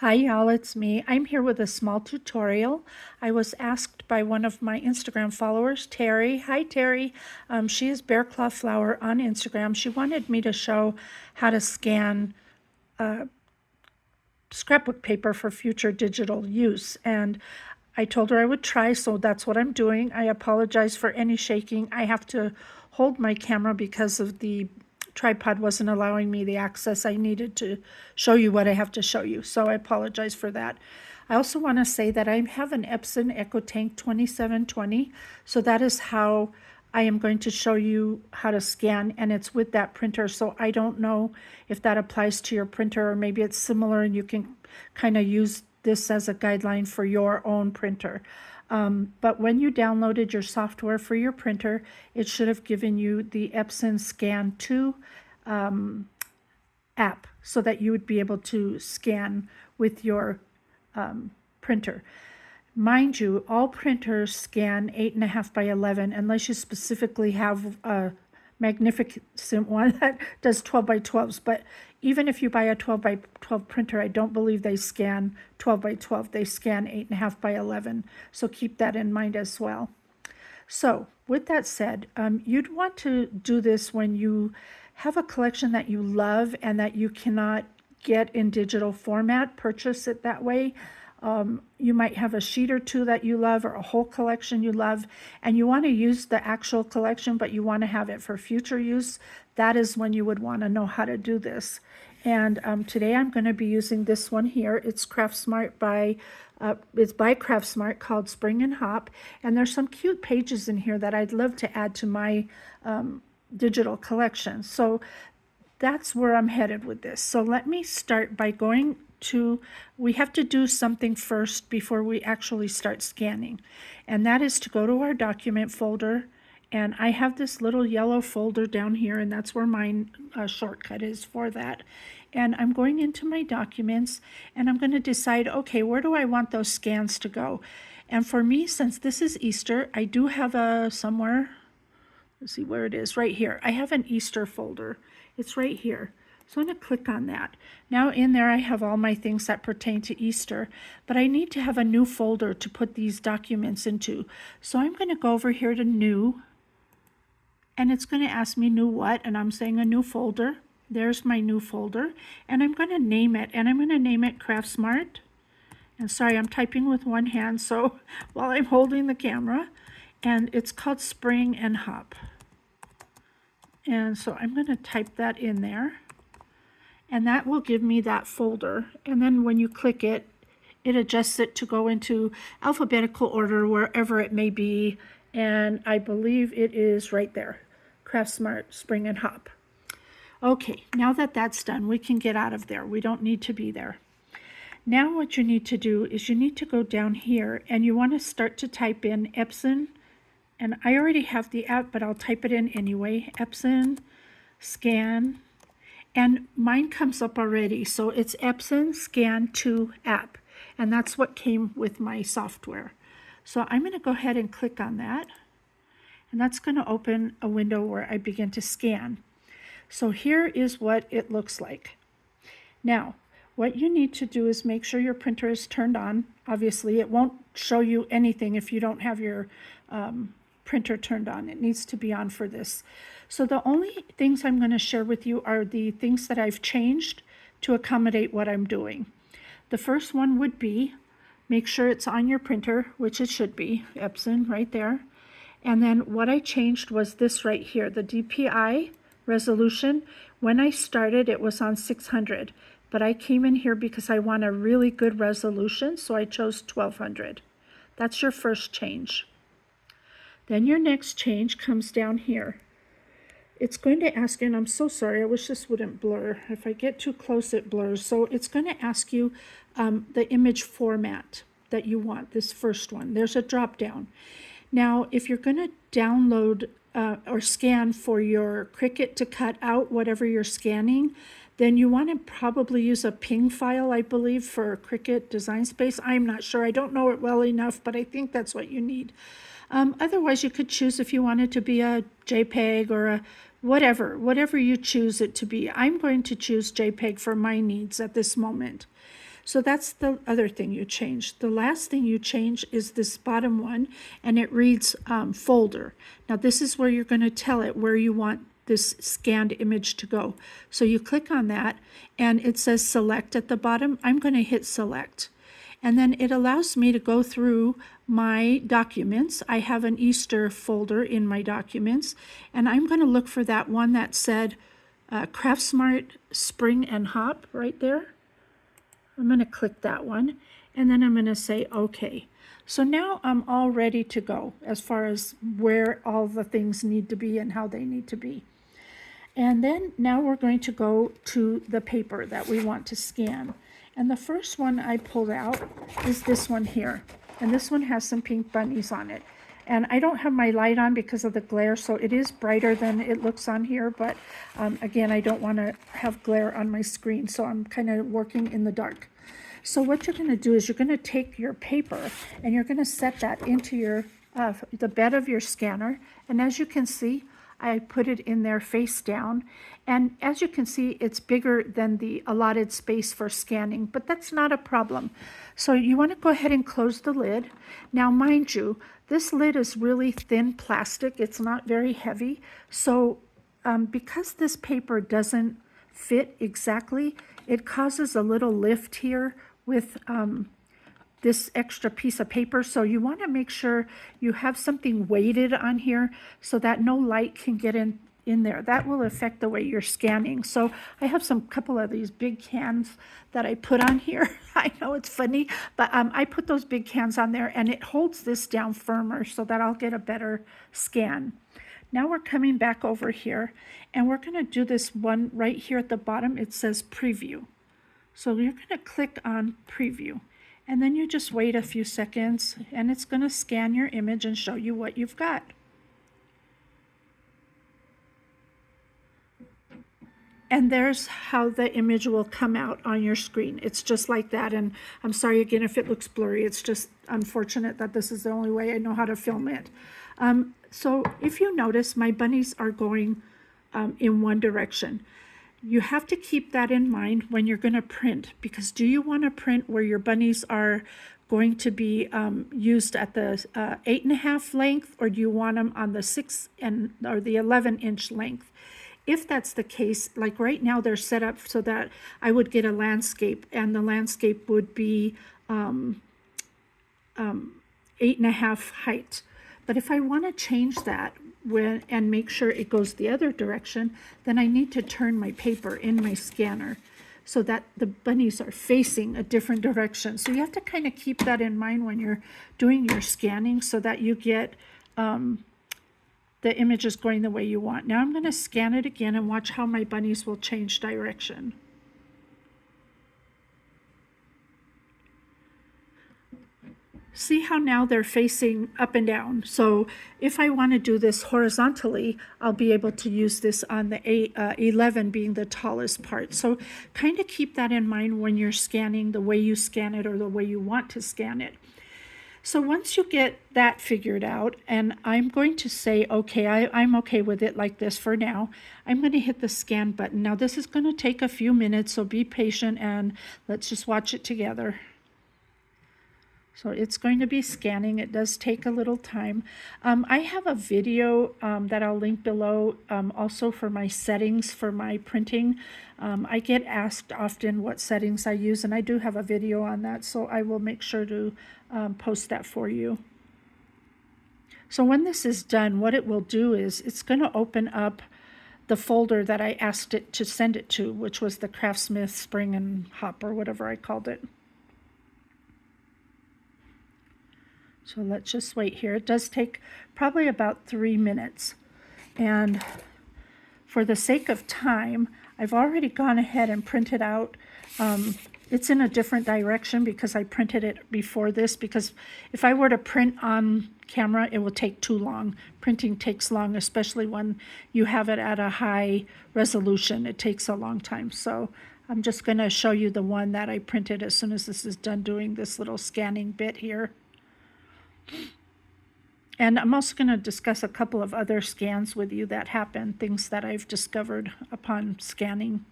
Hi y'all, it's me. I'm here with a small tutorial. I was asked by one of my Instagram followers, Terry. Hi Terry. She is Bear Claw Flower on Instagram. She wanted me to show how to scan scrapbook paper for future digital use. And I told her I would try, so that's what I'm doing. I apologize for any shaking. I have to hold my camera because of the tripod wasn't allowing me the access I needed to show you what I have to show you. So I apologize for that. I also want to say that I have an Epson EcoTank 2720. So that is how I am going to show you how to scan, and it's with that printer. So I don't know if that applies to your printer, or maybe it's similar and you can kind of use this as a guideline for your own printer. But when you downloaded your software for your printer, it should have given you the Epson Scan 2 app so that you would be able to scan with your printer. Mind you, all printers scan 8.5 by 11 unless you specifically have a magnificent one that does 12 by 12s. But even if you buy a 12 by 12 printer, I don't believe they scan 12 by 12. They scan 8.5 by 11. So keep that in mind as well. So with that said, you'd want to do this when you have a collection that you love and that you cannot get in digital format. Purchase it that way. You might have a sheet or two that you love, or a whole collection you love, and you want to use the actual collection, but you want to have it for future use. That is when you would want to know how to do this. And today I'm going to be using this one here. It's it's by Craftsmart, called Spring and Hop, and there's some cute pages in here that I'd love to add to my digital collection. So that's where I'm headed with this. So let me start by going to, we have to do something first before we actually start scanning, and that is to go to our document folder. And I have this little yellow folder down here, and that's where my shortcut is for that. And I'm going into my documents, and I'm going to decide, okay, where do I want those scans to go? And for me, since this is Easter, I do have a somewhere, let's see where it is, right here. I have an Easter folder. It's right here. So I'm going to click on that. Now in there I have all my things that pertain to Easter, but I need to have a new folder to put these documents into. So I'm going to go over here to New, and it's going to ask me new what, and I'm saying a new folder. There's my new folder, and I'm going to name it, and I'm going to name it Craftsmart. And sorry, I'm typing with one hand, so while I'm holding the camera, and it's called Spring and Hop. And so I'm going to type that in there, and that will give me that folder. And then when you click it, it adjusts it to go into alphabetical order wherever it may be, and I believe it is right there, Craftsmart Spring and Hop. Okay, now that that's done, we can get out of there. We don't need to be there. Now what you need to do is you need to go down here, and you want to start to type in Epson, and I already have the app, but I'll type it in anyway. Epson Scan, and mine comes up already, so it's Epson Scan 2 app, and that's what came with my software. So I'm going to go ahead and click on that, and that's going to open a window where I begin to scan. So here is what it looks like. Now, what you need to do is make sure your printer is turned on. Obviously, it won't show you anything if you don't have your printer turned on. It needs to be on for this. So the only things I'm going to share with you are the things that I've changed to accommodate what I'm doing. The first one would be, make sure it's on your printer, which it should be, Epson right there. And then what I changed was this right here, the DPI resolution. When I started, it was on 600, but I came in here because I want a really good resolution, so I chose 1200. That's your first change. Then your next change comes down here. It's going to ask you, and I'm so sorry, I wish this wouldn't blur. If I get too close, it blurs. So it's going to ask you the image format that you want, this first one. There's a drop down. Now, if you're going to download or scan for your Cricut to cut out whatever you're scanning, then you want to probably use a PNG file, I believe, for Cricut Design Space. I'm not sure. I don't know it well enough, but I think that's what you need. Otherwise, you could choose if you want it to be a JPEG or a whatever you choose it to be. I'm going to choose JPEG for my needs at this moment. So that's the other thing you change. The last thing you change is this bottom one, and it reads folder. Now this is where you're going to tell it where you want this scanned image to go. So you click on that, and it says select at the bottom. I'm going to hit select. And then it allows me to go through my documents. I have an Easter folder in my documents, and I'm going to look for that one that said CraftSmart Spring and Hop right there. I'm going to click that one, and then I'm going to say OK. So now I'm all ready to go as far as where all the things need to be and how they need to be. And then now we're going to go to the paper that we want to scan. And the first one I pulled out is this one here. And this one has some pink bunnies on it. And I don't have my light on because of the glare, so it is brighter than it looks on here. But again, I don't want to have glare on my screen, so I'm kind of working in the dark. So what you're going to do is you're going to take your paper and you're going to set that into your the bed of your scanner. And as you can see, I put it in there face down. And as you can see, it's bigger than the allotted space for scanning, but that's not a problem. So you want to go ahead and close the lid. Now, mind you, this lid is really thin plastic. It's not very heavy. So because this paper doesn't fit exactly, it causes a little lift here with this extra piece of paper. So you want to make sure you have something weighted on here so that no light can get in there. That will affect the way you're scanning. So I have some couple of these big cans that I put on here. I know it's funny, but I put those big cans on there, and it holds this down firmer so that I'll get a better scan. Now we're coming back over here, and we're going to do this one right here at the bottom. It says preview. So you're going to click on preview, and then you just wait a few seconds, and it's going to scan your image and show you what you've got. And there's how the image will come out on your screen. It's just like that. And I'm sorry again if it looks blurry. It's just unfortunate that this is the only way I know how to film it. So if you notice, my bunnies are going in one direction. You have to keep that in mind when you're going to print, because do you want to print where your bunnies are going to be used at the 8.5 length, or do you want them on the 6 or the 11-inch length? If that's the case, like right now they're set up so that I would get a landscape, and the landscape would be 8.5 height. But if I want to change that and make sure it goes the other direction, then I need to turn my paper in my scanner so that the bunnies are facing a different direction. So you have to kind of keep that in mind when you're doing your scanning so that you get the image is going the way you want. Now I'm going to scan it again and watch how my bunnies will change direction. See how now they're facing up and down. So if I want to do this horizontally, I'll be able to use this on the 11 being the tallest part. So kind of keep that in mind when you're scanning, the way you scan it or the way you want to scan it. So once you get that figured out, and I'm going to say, okay, I'm okay with it like this for now, I'm going to hit the scan button. Now this is going to take a few minutes, so be patient and let's just watch it together. So it's going to be scanning. It does take a little time. I have a video that I'll link below also for my settings for my printing. I get asked often what settings I use, and I do have a video on that, so I will make sure to post that for you. So when this is done, what it will do is it's going to open up the folder that I asked it to send it to, which was the Craftsmith Spring and Hop, or whatever I called it. So let's just wait here. It does take probably about 3 minutes. And for the sake of time, I've already gone ahead and printed out. It's in a different direction because I printed it before this, because if I were to print on camera, it will take too long. Printing takes long, especially when you have it at a high resolution. It takes a long time. So I'm just going to show you the one that I printed as soon as this is done doing this little scanning bit here. And I'm also going to discuss a couple of other scans with you that happen, things that I've discovered upon scanning.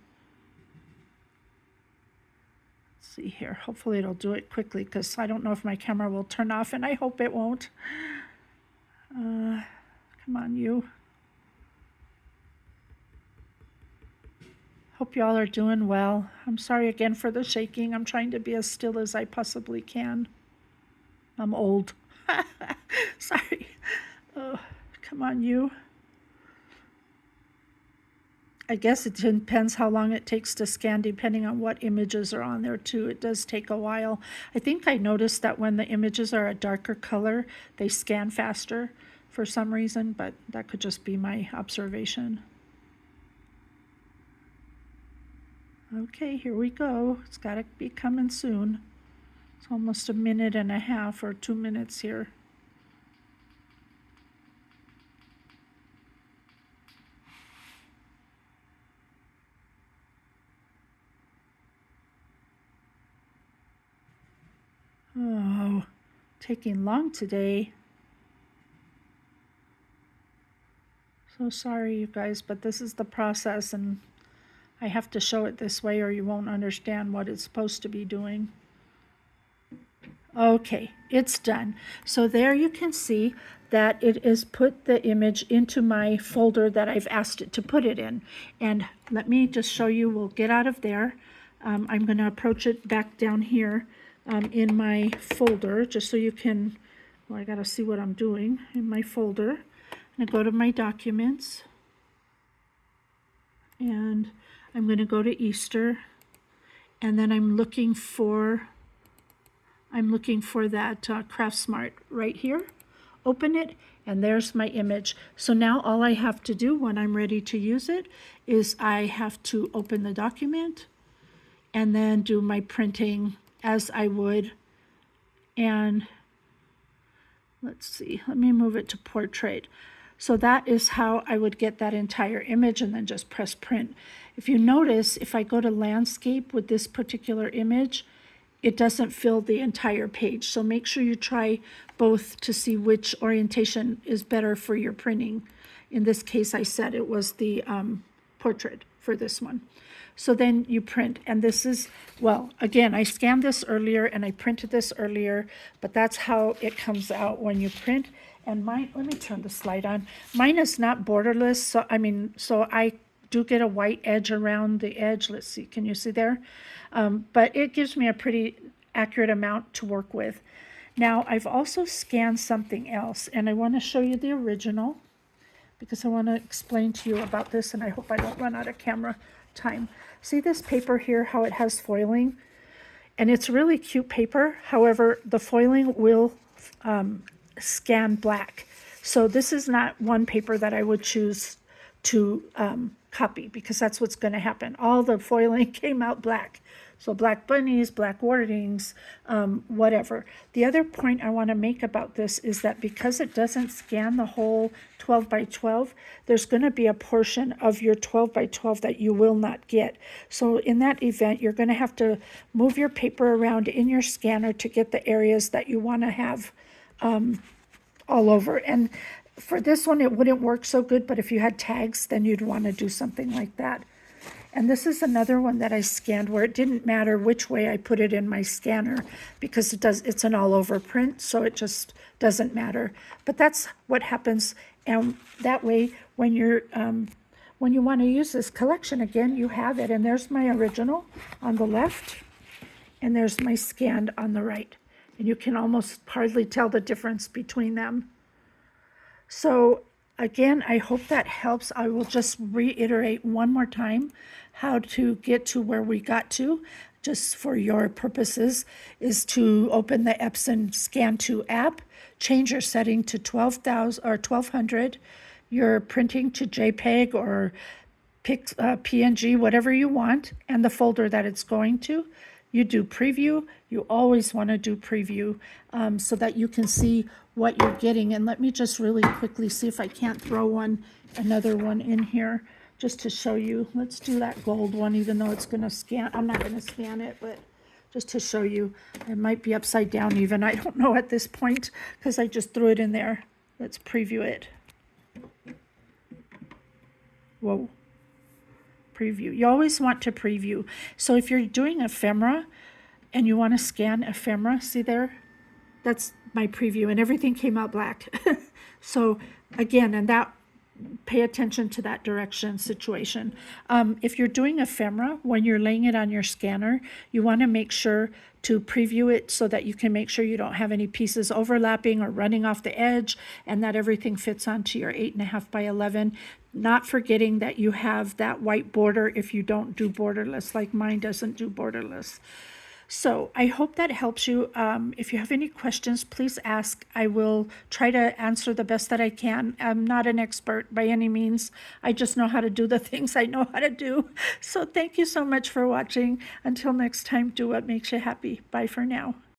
see here. Hopefully it'll do it quickly because I don't know if my camera will turn off, and I hope it won't. Come on, you. Hope y'all are doing well. I'm sorry again for the shaking. I'm trying to be as still as I possibly can. I'm old. Sorry. Oh, come on, you. I guess it depends how long it takes to scan, depending on what images are on there too. It does take a while. I think I noticed that when the images are a darker color, they scan faster for some reason, but that could just be my observation. Okay, here we go. It's got to be coming soon. It's almost a minute and a half or 2 minutes here. Oh, taking long today. So sorry, you guys, but this is the process, and I have to show it this way or you won't understand what it's supposed to be doing. Okay, it's done. So there you can see that it is put the image into my folder that I've asked it to put it in. And let me just show you, we'll get out of there. I'm going to approach it back down here in my folder, just so you can, well, I got to see what I'm doing in my folder. I'm going to go to my documents, and I'm going to go to Easter, and then I'm looking for that CraftSmart right here. Open it, and there's my image. So now all I have to do when I'm ready to use it is I have to open the document and then do my printing as I would. And let's see, let me move it to portrait. So that is how I would get that entire image, and then just press print. If you notice, if I go to landscape with this particular image, it doesn't fill the entire page. So make sure you try both to see which orientation is better for your printing. In this case, I said it was the portrait for this one. So then you print, and this is, well, again, I scanned this earlier and I printed this earlier, but that's how it comes out when you print. And mine, let me turn the slide on. Mine is not borderless, so I do get a white edge around the edge. Let's see, can you see there? But it gives me a pretty accurate amount to work with. Now, I've also scanned something else, and I want to show you the original because I want to explain to you about this, and I hope I don't run out of camera time. See this paper here, how it has foiling? And it's really cute paper. However, the foiling will scan black. So this is not one paper that I would choose to copy, because that's what's going to happen. All the foiling came out black. So black bunnies, black wordings, whatever. The other point I want to make about this is that because it doesn't scan the whole 12 by 12, there's going to be a portion of your 12 by 12 that you will not get. So in that event, you're going to have to move your paper around in your scanner to get the areas that you want to have all over. And for this one, it wouldn't work so good, but if you had tags, then you'd want to do something like that. And this is another one that I scanned where it didn't matter which way I put it in my scanner, because it's an all over print, so it just doesn't matter. But that's what happens. And that way, when you want to use this collection again, you have it. And there's my original on the left, and there's my scanned on the right. And you can almost hardly tell the difference between them. So again, I hope that helps. I will just reiterate one more time how to get to where we got to, just for your purposes, is to open the Epson Scan 2 app, change your setting to 12,000 or 1200, your printing to JPEG or PNG, whatever you want, and the folder that it's going to. You do preview. You always want to do preview so that you can see what you're getting. And let me just really quickly see if I can't throw another one in here just to show you. Let's do that gold one, even though it's going to scan. I'm not going to scan it, but just to show you. It might be upside down even. I don't know at this point because I just threw it in there. Let's preview it. Whoa. Preview. You always want to preview. So if you're doing ephemera, and you want to scan ephemera, see there? That's my preview, and everything came out black. So again, and that, pay attention to that direction situation. If you're doing ephemera, when you're laying it on your scanner, you want to make sure to preview it so that you can make sure you don't have any pieces overlapping or running off the edge, and that everything fits onto your 8.5 by 11. Not forgetting that you have that white border if you don't do borderless, like mine doesn't do borderless. So I hope that helps you. If you have any questions, please ask. I will try to answer the best that I can. I'm not an expert by any means. I just know how to do the things I know how to do. So thank you so much for watching. Until next time, do what makes you happy. Bye for now.